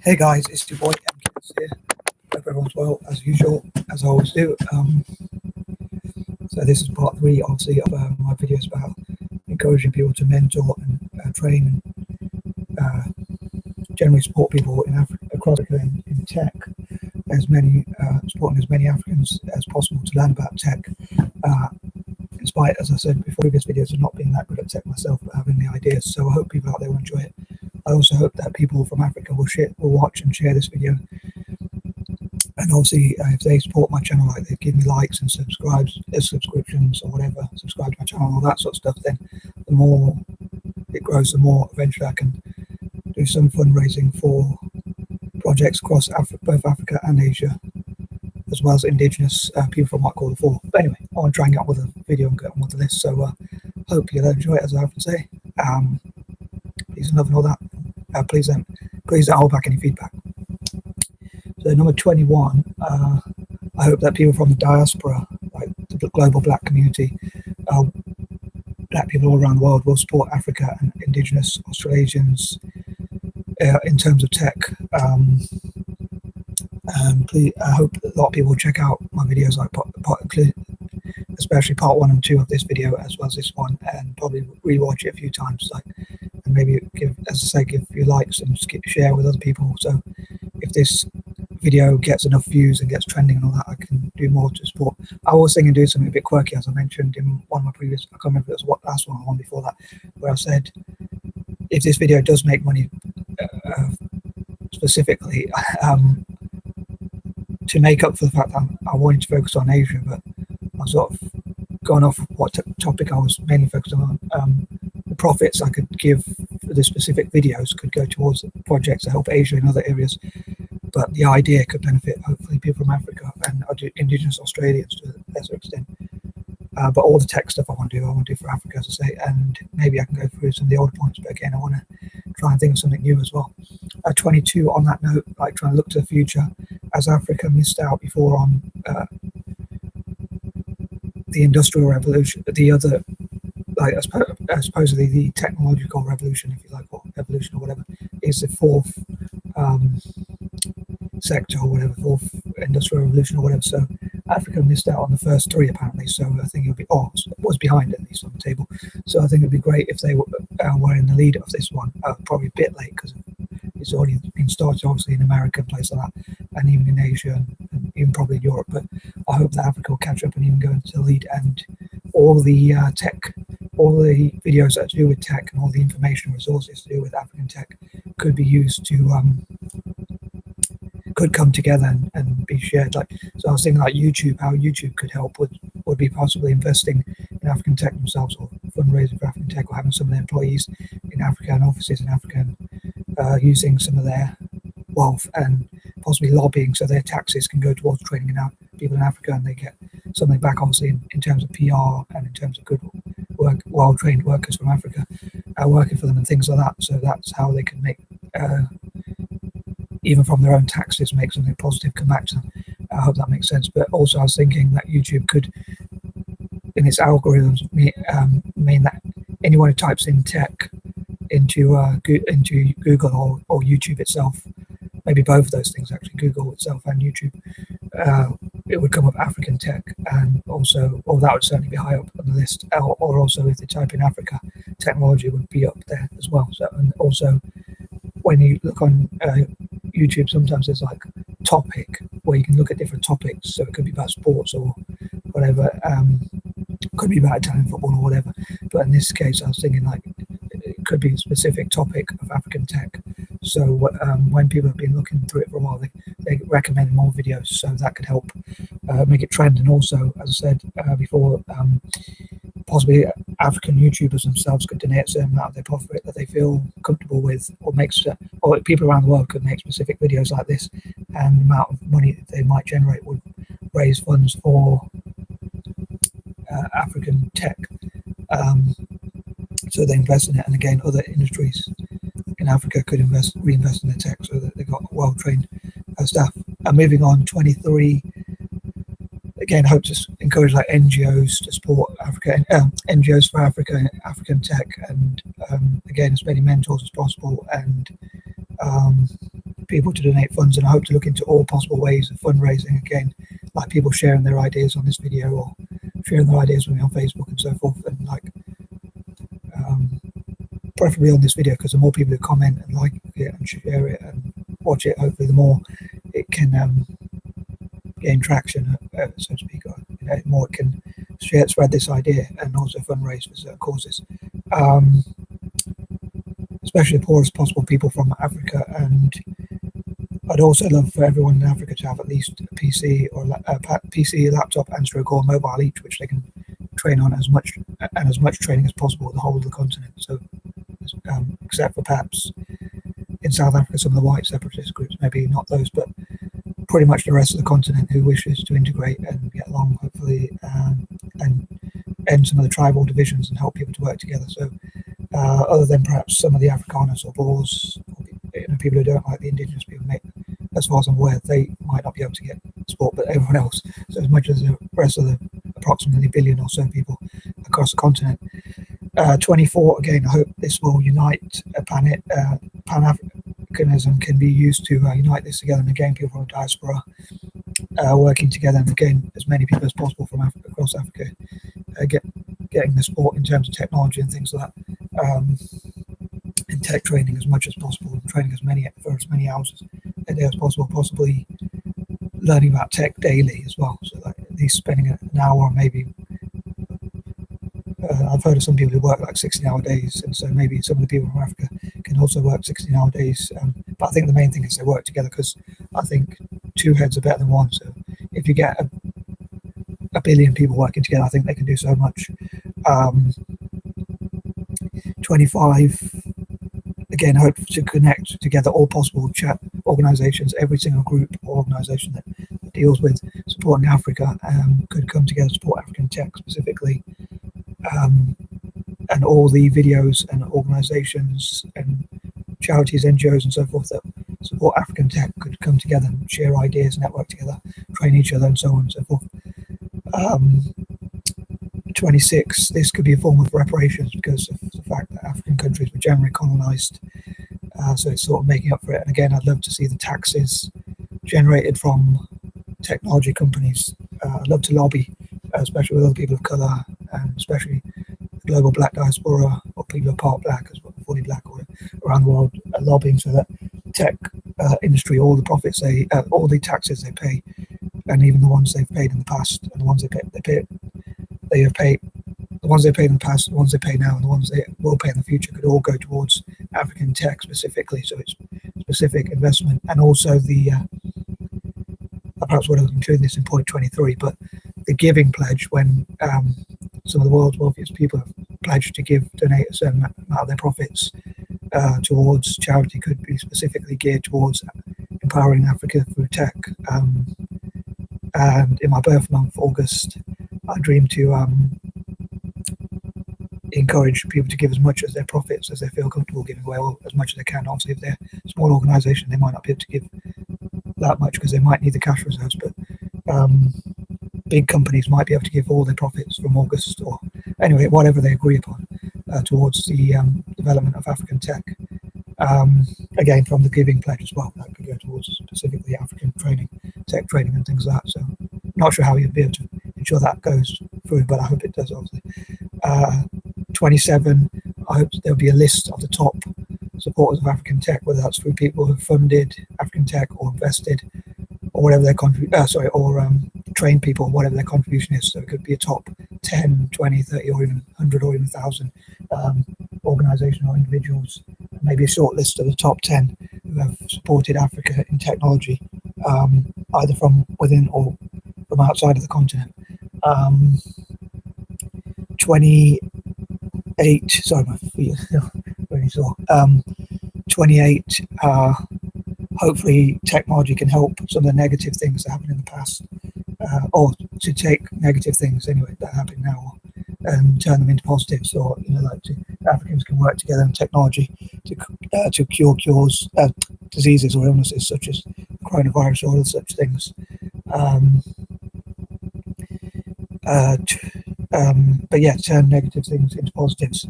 Hey guys, it's your boy M.K.S here. Hope everyone's well as usual, as I always do. So this is part 3, obviously, of my videos about encouraging people to mentor and train and generally support people in Africa, across Africa in tech, supporting as many Africans as possible to learn about tech. In spite, as I said before, previous videos of not being that good at tech myself, but having the ideas. So I hope people out there will enjoy it. I also hope that people from Africa will watch and share this video. And obviously, if they support my channel, like they give me likes and subscriptions or whatever, subscribe to my channel, all that sort of stuff, then the more it grows, the more eventually I can do some fundraising for projects across both Africa and Asia, as well as indigenous people from what I call the four. But anyway, I want to try and get on with the video and get on with the list. So hope you'll enjoy it, as I often say. Peace and love and all that. Please don't hold back any feedback. So number 21, I hope that people from the diaspora, like the global black community, black people all around the world, will support Africa and indigenous Australasians in terms of tech. And please, I hope a lot of people will check out my videos, like especially part 1 and 2 of this video, as well as this one, and probably rewatch it a few times, and maybe give you likes and share with other people. So if this video gets enough views and gets trending and all that, I can do more to support. I was thinking of doing something a bit quirky, as I mentioned in one of my previous, I can't remember if it was the last one or one before that, where I said if this video does make money, specifically to make up for the fact that I wanted to focus on Asia, but I sort of gone off what topic I was mainly focused on. The profits I could give for the specific videos could go towards projects to help Asia in other areas, but the idea could benefit hopefully people from Africa and indigenous Australians to a lesser extent. But all the tech stuff I want to do for Africa, as I say, and maybe I can go through some of the older points, but again, I want to try and think of something new as well. 22, on that note, like trying to look to the future, as Africa missed out before on the industrial revolution, the other, like supposedly the technological revolution, if you like, or evolution or whatever, is the fourth sector or whatever, fourth industrial revolution or whatever. So Africa missed out on the first 3 apparently. So I think it was behind at least on the table. So I think it'd be great if they were in the lead of this one. Probably a bit late because it's already been started, obviously, in America and places like that, and even in Asia and even probably in Europe. But I hope that Africa will catch up and even go into the lead, and all the all the videos that are to do with tech and all the information resources to do with African tech could be used to could come together and be shared. So I was thinking like YouTube, how YouTube could help would be possibly investing in African tech themselves, or fundraising for African tech, or having some of their employees in Africa and offices in Africa, and using some of their wealth and possibly lobbying so their taxes can go towards training people in Africa, and they get something back, obviously, in terms of PR and in terms of good work, well-trained workers from Africa working for them and things like that. So that's how they can make, even from their own taxes, make something positive come back to them. I hope that makes sense. But also I was thinking that YouTube could, in its algorithms, mean that anyone who types in tech into Google or YouTube itself, maybe both of those things actually, Google itself and YouTube, it would come up African tech, and also, or that would certainly be high up on the list, or also if they type in Africa, technology would be up there as well. So, and also when you look on YouTube, sometimes there's like topic where you can look at different topics, so it could be about sports or whatever, could be about Italian football or whatever, but in this case I was thinking like it could be a specific topic of African tech. So when people have been looking through it for a while, they recommend more videos, so that could help make it trend. And also, as I said before, possibly African YouTubers themselves could donate a certain amount of their profit that they feel comfortable with, or people around the world could make specific videos like this, and the amount of money that they might generate would raise funds for African tech. So they invest in it, and again, other industries in Africa could reinvest in their tech, so that they've got well-trained staff. Moving on, 23. Again, hope to encourage like N.G.O.s to support Africa, N.G.O.s for Africa, African tech, and again, as many mentors as possible, and people to donate funds, and I hope to look into all possible ways of fundraising again, like people sharing their ideas on this video or sharing their ideas with me on Facebook and so forth, and like preferably on this video, because the more people who comment and like it and share it and watch it, hopefully the more it can gain traction, so to speak, or, the more it can spread this idea and also fundraise for certain causes, especially the poorest possible people from Africa. And I'd also love for everyone in Africa to have at least a PC or a PC, laptop, and stroke or mobile each, which they can train on as much training as possible the whole of the continent. So, except for perhaps in South Africa, some of the white separatist groups, maybe not those, but pretty much the rest of the continent who wishes to integrate and get along, hopefully, and end some of the tribal divisions and help people to work together. So, other than perhaps some of the AFRICANers or Boers, or, people who don't like the indigenous people, as far as I'm aware, they might not be able to get support, but everyone else. So as much as the rest of the approximately billion or so people across the continent. 24, again, I hope this will unite Pan-Africanism can be used to unite this together, and again, people from the diaspora working together, and again, as many people as possible from Africa, across Africa, getting the support in terms of technology and things like that, and tech training as much as possible, and training for as many hours a day as possible, possibly learning about tech daily as well, so like at least spending an hour, maybe. I've heard of some people who work like 16-hour days, and so maybe some of the people from Africa can also work 16-hour days. But I think the main thing is they work together, because I think two heads are better than one. So if you get a billion people working together, I think they can do so much. 25, again, hope to connect together all possible chat organizations, every single group or organization that deals with supporting Africa could come together to support African tech specifically. And all the videos and organizations and charities, N.G.O.s and so forth that support African tech could come together and share ideas, network together, train each other, and so on and so forth. 26, this could be a form of reparations because of the fact that African countries were generally colonized, so it's sort of making up for it. And again, I'd love to see the taxes generated from technology companies. I'd love to lobby, especially with other people of color, and especially the global black diaspora, or people who are part black as well, fully black, or around the world, lobbying so that tech industry, all the profits all the taxes they pay, and even the ones they've paid in the past, and the ones they have paid, the ones they paid in the past, the ones they pay now, and the ones they will pay in the future could all go towards African tech specifically. So it's specific investment, and also the perhaps would have included this in point 23, but the giving pledge, when some of the world's wealthiest people have pledged to donate a certain amount of their profits towards charity, could be specifically geared towards empowering Africa through tech. And in my birth month, August, I dream to encourage people to give as much as their profits as they feel comfortable giving away, or as much as they can. Obviously, if they're a small organisation, they might not be able to give that much because they might need the cash reserves, but big companies might be able to give all their profits from August, or anyway, whatever they agree upon, towards the development of African tech. Again, from the giving pledge as well, that could go towards specifically African training, tech training and things like that. So not sure how you'd be able to ensure that goes through, but I hope it does, obviously. 27, I hope there'll be a list of the top supporters of African tech, whether that's through people who've funded African tech or invested, or whatever their trained people, whatever their contribution is. So it could be a top 10, 20, 30, or even 100 or even 1,000 organizations or individuals. Maybe a short list of the top 10 who have supported Africa in technology, either from within or from outside of the continent. 28, sorry, my feet are really sore. 28, hopefully technology can help some of the negative things that happened in the past, or to take negative things anyway that happen now and turn them into positives, or Africans can work together in technology to cure diseases or illnesses such as coronavirus or other such things. But yeah, turn negative things into positives.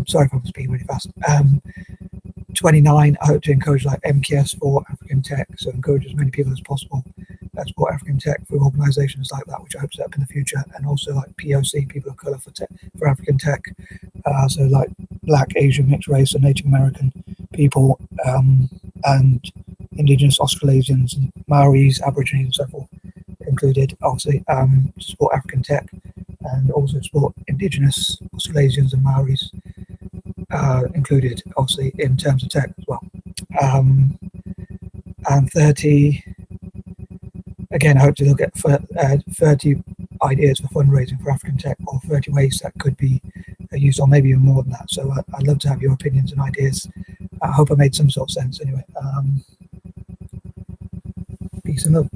Sorry if I'm speaking really fast. 29, I hope to encourage like M.K.S for African tech, so encourage as many people as possible that support African tech through organisations like that, which I hope set up in the future, and also like POC, people of colour for African tech, so like Black, Asian, mixed race, and Native American people, and Indigenous Australasians, and Maoris, Aborigines, and so forth included, obviously, to support African tech, and also support Indigenous Australasians and Maoris included, obviously, in terms of tech as well. And 30, again, I hope to look at 30 ideas for fundraising for African tech, or 30 ways that could be used, or maybe even more than that. So I'd love to have your opinions and ideas. I hope I made some sort of sense anyway. Peace and love.